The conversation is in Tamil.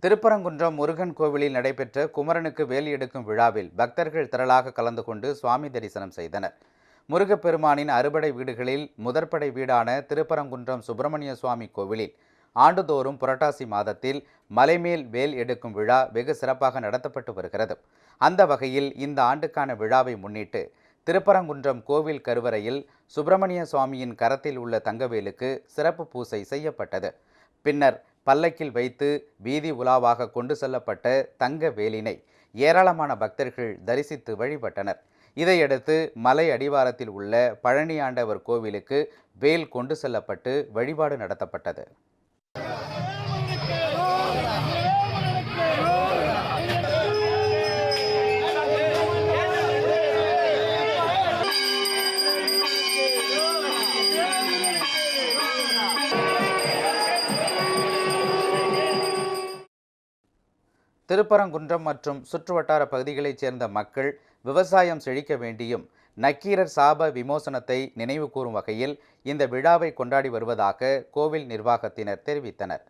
திருப்பரங்குன்றம் முருகன் கோவிலில் நடைபெற்ற குமரனுக்கு வேல் எடுக்கும் விழாவில் பக்தர்கள் திரளாக கலந்து கொண்டு சுவாமி தரிசனம் செய்தனர். முருகப்பெருமானின் அறுபடை வீடுகளில் முதற்படை வீடான திருப்பரங்குன்றம் சுப்பிரமணிய சுவாமி கோவிலில் ஆண்டுதோறும் புரட்டாசி மாதத்தில் மலைமேல் வேல் எடுக்கும் விழா வெகு சிறப்பாக நடத்தப்பட்டு வருகிறது. அந்த வகையில் இந்த ஆண்டுக்கான விழாவை முன்னிட்டு திருப்பரங்குன்றம் கோவில் கருவறையில் சுப்பிரமணிய சுவாமியின் கரத்தில் உள்ள தங்கவேலுக்கு சிறப்பு பூசை செய்யப்பட்டது. பின்னர் பல்லக்கில் வைத்து வீதி உலாவாக கொண்டு செல்லப்பட்ட தங்க வேலினை ஏராளமான பக்தர்கள் தரிசித்து வழிபட்டனர். இதையடுத்து மலை அடிவாரத்தில் உள்ள பழனி ஆண்டவர் கோவிலுக்கு வேல் கொண்டு செல்லப்பட்டு வழிபாடு நடத்தப்பட்டது. திருப்பரங்குன்றம் மற்றும் சுற்றுவட்டார பகுதிகளைச் சேர்ந்த மக்கள் விவசாயம் செழிக்க வேண்டியும் நக்கீரர் சாப விமோசனத்தை நினைவு கூறும் வகையில் இந்த விழாவை கொண்டாடி வருவதாக கோவில் நிர்வாகத்தினர் தெரிவித்தனர்.